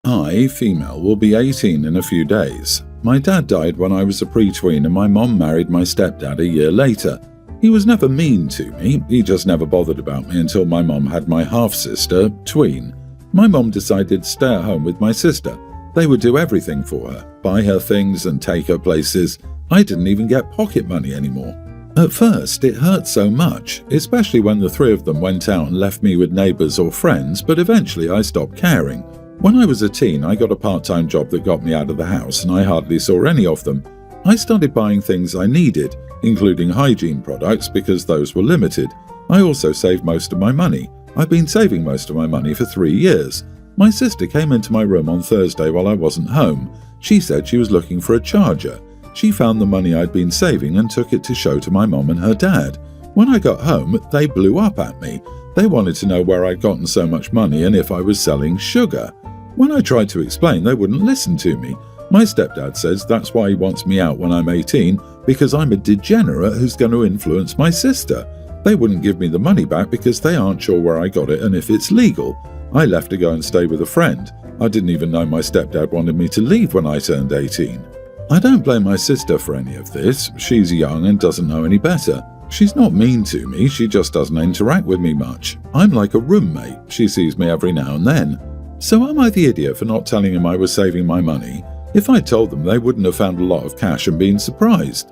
I, female, will be 18 in a few days. My dad died when I was a pre-tween and my mom married my stepdad a year later. He was never mean to me, he just never bothered about me until my mom had my half-sister, tween. My mom decided to stay at home with my sister. They would do everything for her, buy her things and take her places. I didn't even get pocket money anymore. At first, it hurt so much, especially when the three of them went out and left me with neighbours or friends, but eventually I stopped caring. When I was a teen, I got a part-time job that got me out of the house and I hardly saw any of them. I started buying things I needed, including hygiene products because those were limited. I also saved most of my money. I've been saving most of my money for 3 years. My sister came into my room on Thursday while I wasn't home. She said she was looking for a charger. She found the money I'd been saving and took it to show to my mom and her dad. When I got home, they blew up at me. They wanted to know where I'd gotten so much money and if I was selling sugar. When I tried to explain, they wouldn't listen to me. My stepdad says that's why he wants me out when I'm 18, because I'm a degenerate who's going to influence my sister. They wouldn't give me the money back because they aren't sure where I got it and if it's legal. I left to go and stay with a friend. I didn't even know my stepdad wanted me to leave when I turned 18. I don't blame my sister for any of this. She's young and doesn't know any better. She's not mean to me, she just doesn't interact with me much. I'm like a roommate. She sees me every now and then. So am I the idiot for not telling them I was saving my money? If I told them, they wouldn't have found a lot of cash and been surprised.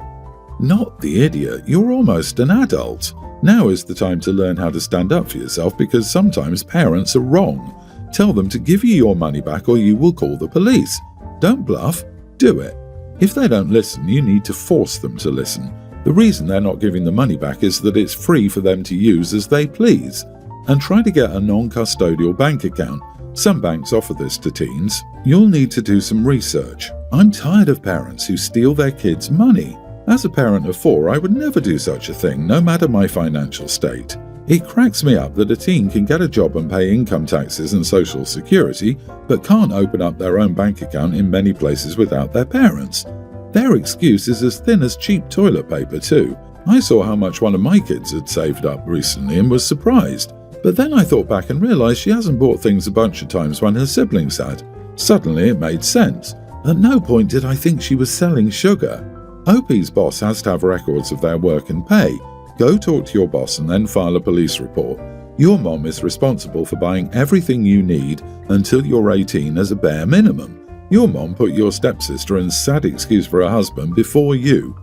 Not the idiot, you're almost an adult. Now is the time to learn how to stand up for yourself because sometimes parents are wrong. Tell them to give you your money back or you will call the police. Don't bluff, do it. If they don't listen, you need to force them to listen. The reason they're not giving the money back is that it's free for them to use as they please. And try to get a non-custodial bank account. Some banks offer this to teens. You'll need to do some research. I'm tired of parents who steal their kids' money. As a parent of 4, I would never do such a thing, no matter my financial state. It cracks me up that a teen can get a job and pay income taxes and social security, but can't open up their own bank account in many places without their parents. Their excuse is as thin as cheap toilet paper too. I saw how much one of my kids had saved up recently and was surprised. But then I thought back and realised she hasn't bought things a bunch of times when her siblings had. Suddenly it made sense. At no point did I think she was selling sugar. OP's boss has to have records of their work and pay. Go talk to your boss and then file a police report. Your mom is responsible for buying everything you need until you're 18 as a bare minimum. Your mom put your stepsister in sad excuse for her husband before you.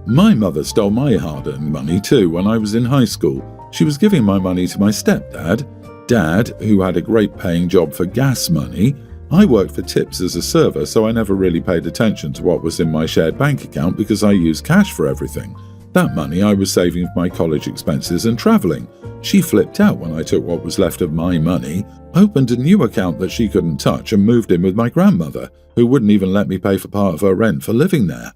My mother stole my hard-earned money too when I was in high school. She was giving my money to my stepdad, Dad, who had a great paying job for gas money. I worked for tips as a server, so I never really paid attention to what was in my shared bank account because I used cash for everything. That money I was saving for my college expenses and travelling. She flipped out when I took what was left of my money, opened a new account that she couldn't touch and moved in with my grandmother, who wouldn't even let me pay for part of her rent for living there.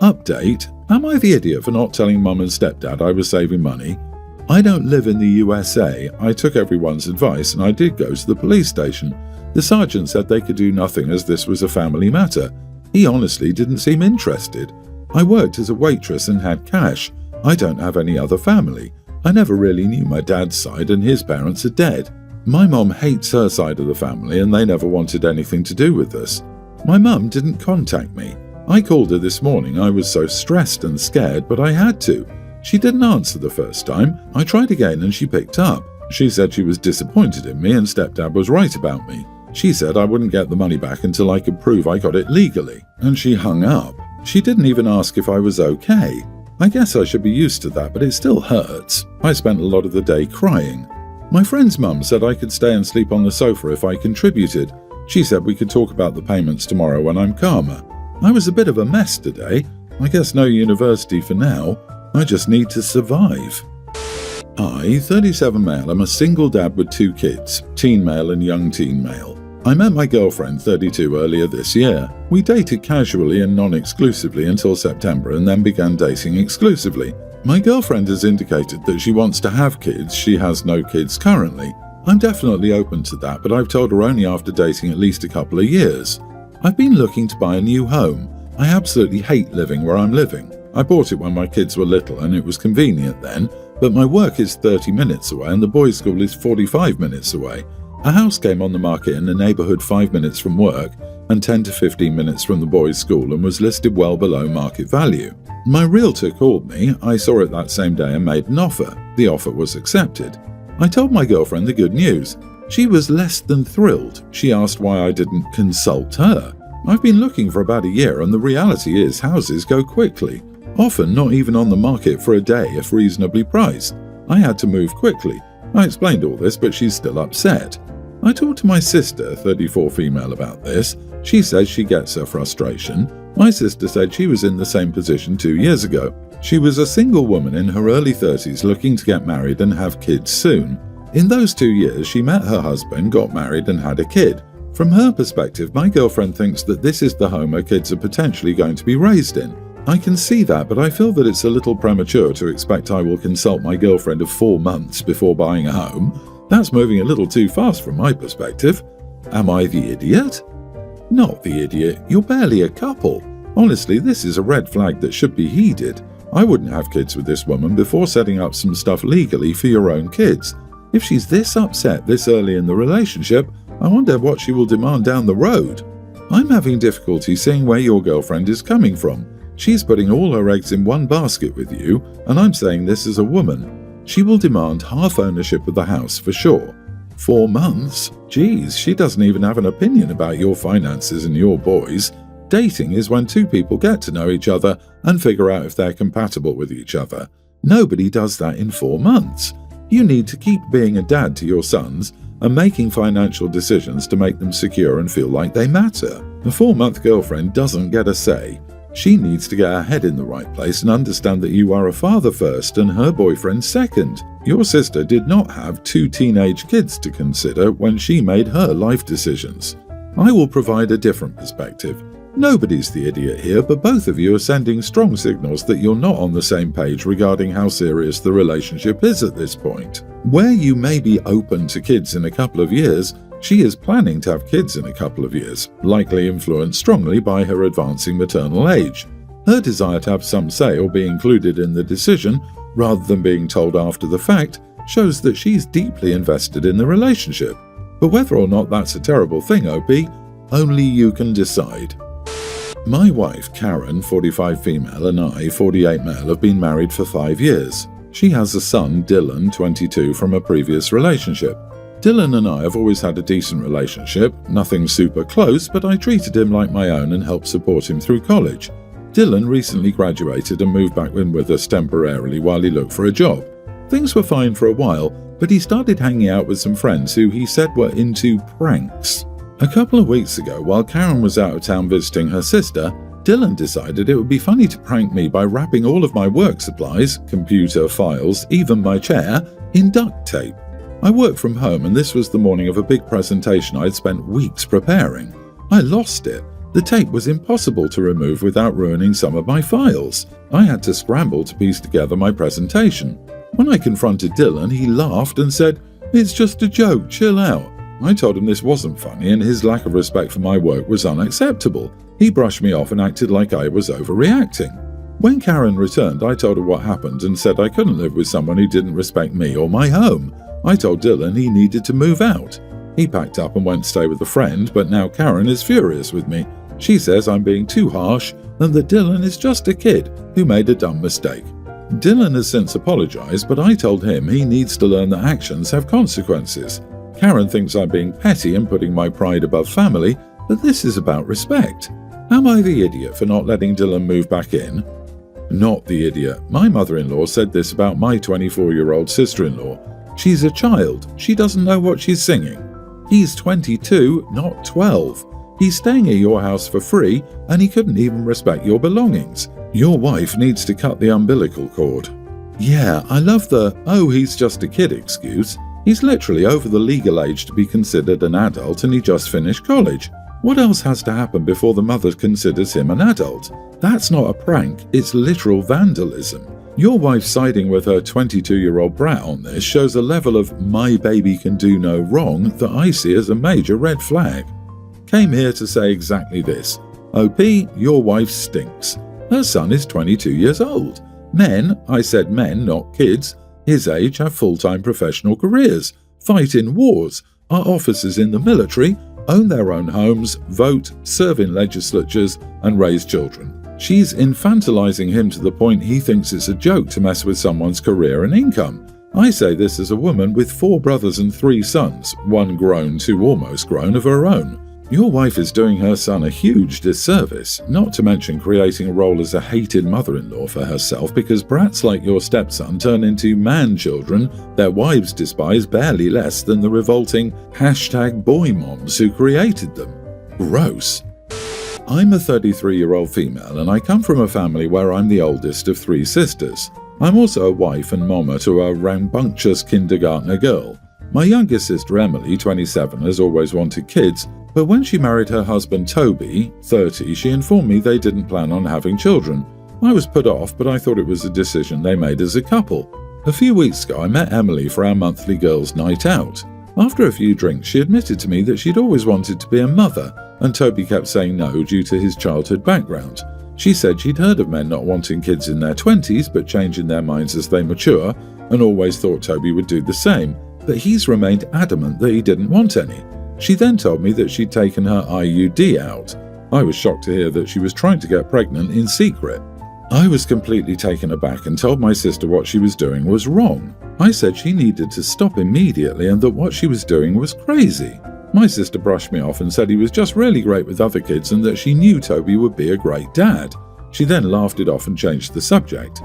Update: am I the idiot for not telling Mum and Stepdad I was saving money? I don't live in the USA. I took everyone's advice and I did go to the police station. The sergeant said they could do nothing as this was a family matter. He honestly didn't seem interested. I worked as a waitress and had cash. I don't have any other family. I never really knew my dad's side and his parents are dead. My mom hates her side of the family and they never wanted anything to do with us. My mum didn't contact me. I called her this morning. I was so stressed and scared, but I had to. She didn't answer the first time. I tried again and she picked up. She said she was disappointed in me and Stepdad was right about me. She said I wouldn't get the money back until I could prove I got it legally. And she hung up. She didn't even ask if I was okay. I guess I should be used to that, but it still hurts. I spent a lot of the day crying. My friend's mum said I could stay and sleep on the sofa if I contributed. She said we could talk about the payments tomorrow when I'm calmer. I was a bit of a mess today. I guess no university for now. I just need to survive. I, 37 male, am a single dad with 2 kids, teen male and young teen male. I met my girlfriend, 32, earlier this year. We dated casually and non-exclusively until September and then began dating exclusively. My girlfriend has indicated that she wants to have kids. She has no kids currently. I'm definitely open to that, but I've told her only after dating at least a couple of years. I've been looking to buy a new home. I absolutely hate living where I'm living. I bought it when my kids were little and it was convenient then, but my work is 30 minutes away and the boys' school is 45 minutes away. A house came on the market in a neighbourhood 5 minutes from work and 10 to 15 minutes from the boys' school and was listed well below market value. My realtor called me, I saw it that same day and made an offer. The offer was accepted. I told my girlfriend the good news. She was less than thrilled. She asked why I didn't consult her. I've been looking for about a year and the reality is houses go quickly, often not even on the market for a day if reasonably priced. I had to move quickly. I explained all this, but she's still upset. I talked to my sister, 34 female, about this. She says she gets her frustration. My sister said she was in the same position 2 years ago. She was a single woman in her early 30s looking to get married and have kids soon. In those 2 years, she met her husband, got married and had a kid. From her perspective, my girlfriend thinks that this is the home her kids are potentially going to be raised in. I can see that, but I feel that it's a little premature to expect I will consult my girlfriend of 4 months before buying a home. That's moving a little too fast from my perspective. Am I the idiot? Not the idiot, you're barely a couple. Honestly, this is a red flag that should be heeded. I wouldn't have kids with this woman before setting up some stuff legally for your own kids. If she's this upset this early in the relationship, I wonder what she will demand down the road. I'm having difficulty seeing where your girlfriend is coming from. She's putting all her eggs in one basket with you, and I'm saying this as a woman. She will demand half ownership of the house for sure. 4 months? Geez, she doesn't even have an opinion about your finances and your boys. Dating is when 2 people get to know each other and figure out if they're compatible with each other. Nobody does that in 4 months. You need to keep being a dad to your sons and making financial decisions to make them secure and feel like they matter. A 4-month girlfriend doesn't get a say. She needs to get her head in the right place and understand that you are a father first and her boyfriend second. Your sister did not have 2 teenage kids to consider when she made her life decisions. I will provide a different perspective. Nobody's the idiot here, but both of you are sending strong signals that you're not on the same page regarding how serious the relationship is at this point. Where you may be open to kids in a couple of years, she is planning to have kids in a couple of years, likely influenced strongly by her advancing maternal age. Her desire to have some say or be included in the decision, rather than being told after the fact, shows that she's deeply invested in the relationship. But whether or not that's a terrible thing, OP, only you can decide. My wife, Karen, 45 female, and I, 48 male, have been married for 5 years. She has a son, Dylan, 22, from a previous relationship. Dylan and I have always had a decent relationship, nothing super close, but I treated him like my own and helped support him through college. Dylan recently graduated and moved back in with us temporarily while he looked for a job. Things were fine for a while, but he started hanging out with some friends who he said were into pranks. A couple of weeks ago, while Karen was out of town visiting her sister, Dylan decided it would be funny to prank me by wrapping all of my work supplies, computer files, even my chair, in duct tape. I work from home and this was the morning of a big presentation I'd spent weeks preparing. I lost it. The tape was impossible to remove without ruining some of my files. I had to scramble to piece together my presentation. When I confronted Dylan, he laughed and said, "It's just a joke, chill out." I told him this wasn't funny and his lack of respect for my work was unacceptable. He brushed me off and acted like I was overreacting. When Karen returned, I told her what happened and said I couldn't live with someone who didn't respect me or my home. I told Dylan he needed to move out. He packed up and went to stay with a friend, but now Karen is furious with me. She says I'm being too harsh and that Dylan is just a kid who made a dumb mistake. Dylan has since apologized, but I told him he needs to learn that actions have consequences. Karen thinks I'm being petty and putting my pride above family, but this is about respect. Am I the idiot for not letting Dylan move back in? Not the idiot. My mother-in-law said this about my 24-year-old sister-in-law. She's a child. She doesn't know what she's singing. He's 22, not 12. He's staying at your house for free, and he couldn't even respect your belongings. Your wife needs to cut the umbilical cord. Yeah, I love the, "oh, he's just a kid" excuse. He's literally over the legal age to be considered an adult and he just finished college. What else has to happen before the mother considers him an adult? That's not a prank, it's literal vandalism. Your wife siding with her 22-year-old brat on this shows a level of "my baby can do no wrong" that I see as a major red flag. Came here to say exactly this. OP, your wife stinks. Her son is 22 years old. Men, I said men, not kids, his age have full-time professional careers, fight in wars, are officers in the military, own their own homes, vote, serve in legislatures, and raise children. She's infantilizing him to the point he thinks it's a joke to mess with someone's career and income. I say this as a woman with 4 brothers and 3 sons, 1 grown, 2 almost grown of her own. Your wife is doing her son a huge disservice, not to mention creating a role as a hated mother-in-law for herself, because brats like your stepson turn into man-children their wives despise barely less than the revolting #boy moms who created them. Gross. I'm a 33-year-old female, and I come from a family where I'm the oldest of 3 sisters. I'm also a wife and mama to a rambunctious kindergartner girl. My youngest sister Emily, 27, has always wanted kids, but when she married her husband Toby, 30, she informed me they didn't plan on having children. I was put off, but I thought it was a decision they made as a couple. A few weeks ago, I met Emily for our monthly girls' night out. After a few drinks, she admitted to me that she'd always wanted to be a mother, and Toby kept saying no due to his childhood background. She said she'd heard of men not wanting kids in their 20s but changing their minds as they mature, and always thought Toby would do the same, but he's remained adamant that he didn't want any. She then told me that she'd taken her IUD out. I was shocked to hear that she was trying to get pregnant in secret. I was completely taken aback and told my sister what she was doing was wrong. I said she needed to stop immediately and that what she was doing was crazy. My sister brushed me off and said he was just really great with other kids and that she knew Toby would be a great dad. She then laughed it off and changed the subject.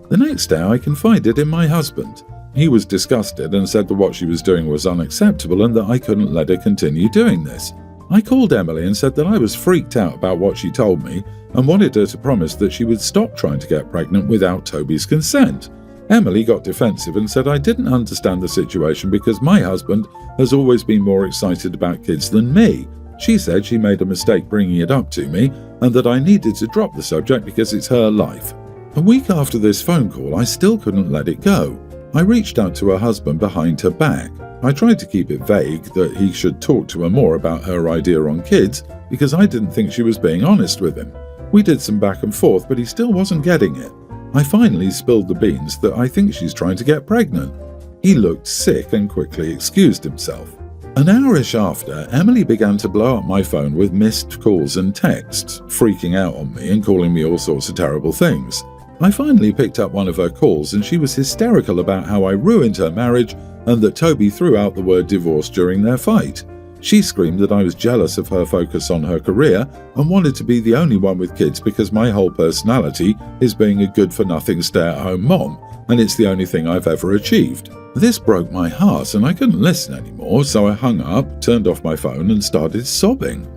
The next day I confided in my husband. He was disgusted and said that what she was doing was unacceptable and that I couldn't let her continue doing this. I called Emily and said that I was freaked out about what she told me and wanted her to promise that she would stop trying to get pregnant without Toby's consent. Emily got defensive and said I didn't understand the situation because my husband has always been more excited about kids than me. She said she made a mistake bringing it up to me and that I needed to drop the subject because it's her life. A week after this phone call, I still couldn't let it go. I reached out to her husband behind her back. I tried to keep it vague that he should talk to her more about her idea on kids because I didn't think she was being honest with him. We did some back and forth, but he still wasn't getting it. I finally spilled the beans that I think she's trying to get pregnant. He looked sick and quickly excused himself. An hour-ish after, Emily began to blow up my phone with missed calls and texts, freaking out on me and calling me all sorts of terrible things. I finally picked up one of her calls and she was hysterical about how I ruined her marriage and that Toby threw out the word divorce during their fight. She screamed that I was jealous of her focus on her career and wanted to be the only one with kids because my whole personality is being a good-for-nothing stay-at-home mom, and it's the only thing I've ever achieved. This broke my heart and I couldn't listen anymore, so I hung up, turned off my phone and started sobbing.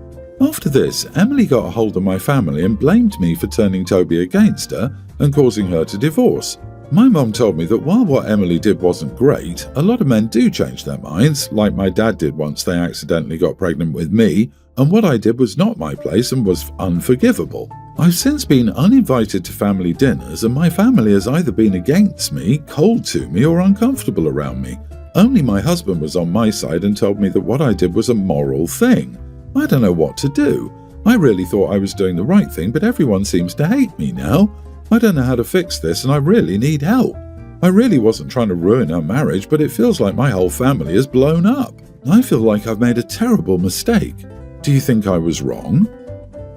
After this, Emily got a hold of my family and blamed me for turning Toby against her and causing her to divorce. My mom told me that while what Emily did wasn't great, a lot of men do change their minds, like my dad did once they accidentally got pregnant with me, and what I did was not my place and was unforgivable. I've since been uninvited to family dinners and my family has either been against me, cold to me, or uncomfortable around me. Only my husband was on my side and told me that what I did was a moral thing. I don't know what to do. I really thought I was doing the right thing, but everyone seems to hate me now. I don't know how to fix this and I really need help. I really wasn't trying to ruin our marriage, but it feels like my whole family is blown up. I feel like I've made a terrible mistake. Do you think I was wrong?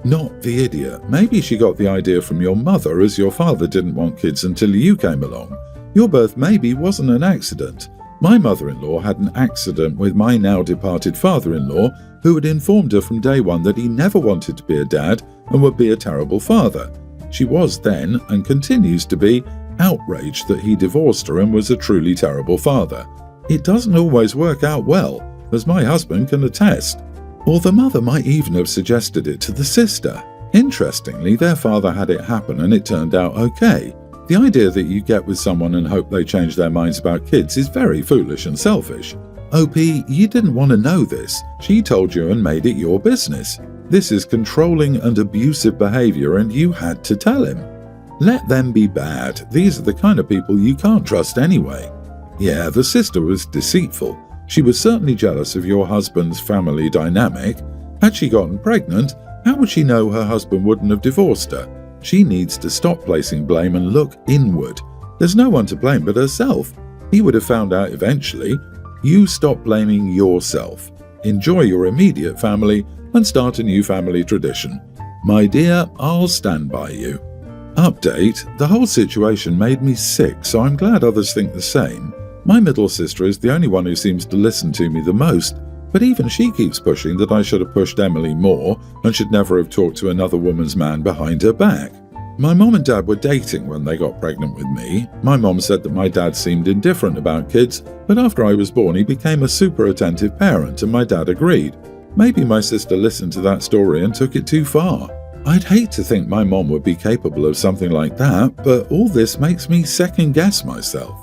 Not the idiot. Maybe she got the idea from your mother, as your father didn't want kids until you came along. Your birth maybe wasn't an accident. My mother-in-law had an accident with my now departed father-in-law, who had informed her from day one that he never wanted to be a dad and would be a terrible father. She was then, and continues to be, outraged that he divorced her and was a truly terrible father. It doesn't always work out well, as my husband can attest. Or the mother might even have suggested it to the sister. Interestingly, their father had it happen and it turned out okay. The idea that you get with someone and hope they change their minds about kids is very foolish and selfish. OP, you didn't want to know this. She told you and made it your business. This is controlling and abusive behavior and you had to tell him. Let them be bad. These are the kind of people you can't trust anyway. Yeah, the sister was deceitful. She was certainly jealous of your husband's family dynamic. Had she gotten pregnant, how would she know her husband wouldn't have divorced her? She needs to stop placing blame and look inward. There's no one to blame but herself. He would have found out eventually. You stop blaming yourself. Enjoy your immediate family and start a new family tradition. My dear, I'll stand by you. Update: the whole situation made me sick, so I'm glad others think the same. My middle sister is the only one who seems to listen to me the most, but even she keeps pushing that I should have pushed Emily more and should never have talked to another woman's man behind her back. My mom and dad were dating when they got pregnant with me. My mom said that my dad seemed indifferent about kids, but after I was born he became a super attentive parent and my dad agreed. Maybe my sister listened to that story and took it too far. I'd hate to think my mom would be capable of something like that, but all this makes me second guess myself.